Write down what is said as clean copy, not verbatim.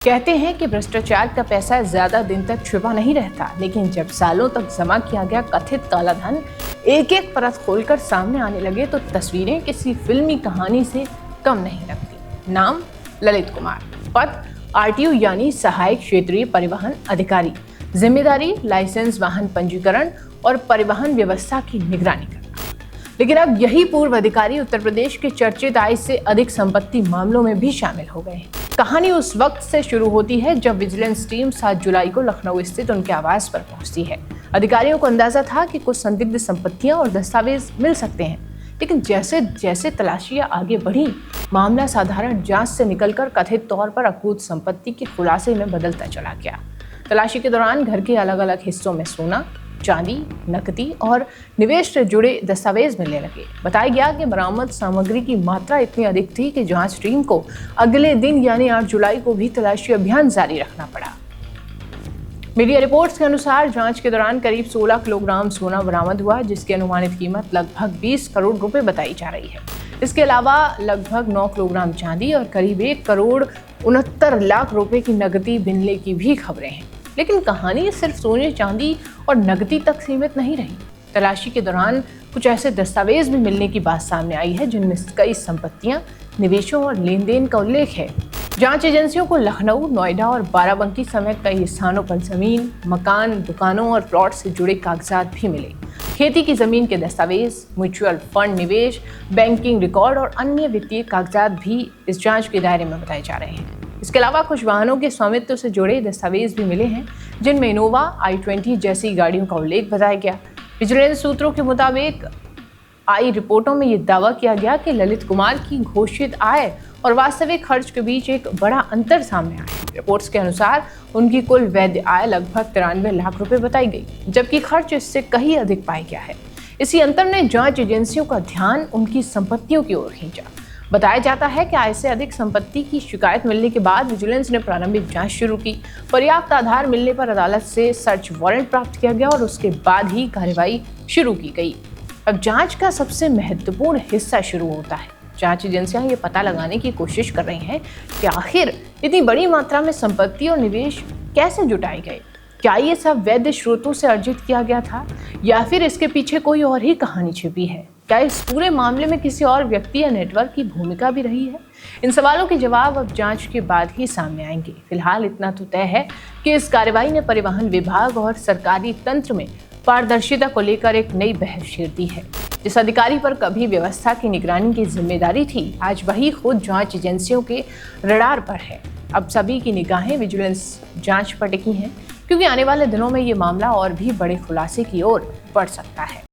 कहते हैं कि भ्रष्टाचार का पैसा ज्यादा दिन तक छुपा नहीं रहता, लेकिन जब सालों तक जमा किया गया कथित काला धन एक एक परत खोलकर सामने आने लगे तो तस्वीरें किसी फिल्मी कहानी से कम नहीं लगती। नाम ललित कुमार, पद आरटीओ यानी सहायक क्षेत्रीय परिवहन अधिकारी, जिम्मेदारी लाइसेंस वाहन पंजीकरण और परिवहन व्यवस्था की निगरानी करना। लेकिन अब यही पूर्व अधिकारी उत्तर प्रदेश के चर्चित आय से अधिक संपत्ति मामलों में भी शामिल हो गए हैं। कहानी उस वक्त से शुरू होती है जब विजिलेंस टीम 7 जुलाई को लखनऊ स्थित उनके आवास पर पहुंचती है। अधिकारियों को अंदाजा था कि कुछ संदिग्ध संपत्तियां और दस्तावेज मिल सकते हैं, लेकिन जैसे जैसे तलाशियां आगे बढ़ी, मामला साधारण जांच से निकलकर कथित तौर पर अकूत संपत्ति के खुलासे में बदलता चला गया। तलाशी के दौरान घर के अलग अलग हिस्सों में सोना, चांदी, नकदी और निवेश से जुड़े दस्तावेज मिलने लगे। बताया गया कि बरामद सामग्री की मात्रा इतनी अधिक थी कि जांच टीम को अगले दिन यानी 8 जुलाई को भी तलाशी अभियान जारी रखना पड़ा। मीडिया रिपोर्ट्स के अनुसार जांच के दौरान करीब 16 किलोग्राम सोना बरामद हुआ, जिसकी अनुमानित कीमत लगभग 20 करोड़ रुपए बताई जा रही है। इसके अलावा लगभग 9 किलोग्राम चांदी और करीब 1 करोड़ 69 लाख रुपए की नकदी मिलने की भी खबरें हैं। लेकिन कहानी सिर्फ सोने, चांदी और नकदी तक सीमित नहीं रही। तलाशी के दौरान कुछ ऐसे दस्तावेज भी मिलने की बात सामने आई है जिनमें कई संपत्तियां, निवेशों और लेन देन का उल्लेख है। जांच एजेंसियों को लखनऊ, नोएडा और बाराबंकी समेत कई स्थानों पर जमीन, मकान, दुकानों और प्लॉट से जुड़े कागजात भी मिले। खेती की जमीन के दस्तावेज, म्यूचुअल फंड निवेश, बैंकिंग रिकॉर्ड और अन्य वित्तीय कागजात भी इस जांच के दायरे में बताए जा रहे हैं। इसके अलावा कुछ वाहनों के स्वामित्व से जुड़े दस्तावेज भी मिले हैं, जिनमें इनोवा, i20 जैसी गाड़ियों का उल्लेख बताया गया। विजिलेंस सूत्रों के मुताबिक आई रिपोर्टों में ये दावा किया गया कि ललित कुमार की घोषित आय और वास्तविक खर्च के बीच एक बड़ा अंतर सामने आया। रिपोर्ट्स के अनुसार उनकी कुल वैध आय लगभग 93 लाख रुपए बताई गई, जबकि खर्च इससे कहीं अधिक पाया गया है। इसी अंतर ने जांच एजेंसियों का ध्यान उनकी संपत्तियों की ओर खींचा। बताया जाता है कि आय से अधिक संपत्ति की शिकायत मिलने के बाद विजिलेंस ने प्रारंभिक जांच शुरू की। पर्याप्त आधार मिलने पर अदालत से सर्च वारंट प्राप्त किया गया और उसके बाद ही कार्रवाई शुरू की गई। अब जांच का सबसे महत्वपूर्ण हिस्सा शुरू होता है। जांच एजेंसियां ये पता लगाने की कोशिश कर रही हैं कि आखिर इतनी बड़ी मात्रा में संपत्ति और निवेश कैसे जुटाए गए। क्या ये सब वैध स्रोतों से अर्जित किया गया था या फिर इसके पीछे कोई और ही कहानी छिपी है? क्या इस पूरे मामले में किसी और व्यक्ति या नेटवर्क की भूमिका भी रही है? इन सवालों के जवाब अब जांच के बाद ही सामने आएंगे। फिलहाल इतना तो तय है कि इस कार्रवाई ने परिवहन विभाग और सरकारी तंत्र में पारदर्शिता को लेकर एक नई बहस छेड़ दी है। जिस अधिकारी पर कभी व्यवस्था की निगरानी की जिम्मेदारी थी, आज वही खुद जांच एजेंसियों के रडार पर है। अब सभी की निगाहें विजिलेंस जांच पर टिकी हैं, क्योंकि आने वाले दिनों में ये मामला और भी बड़े खुलासे की ओर बढ़ सकता है।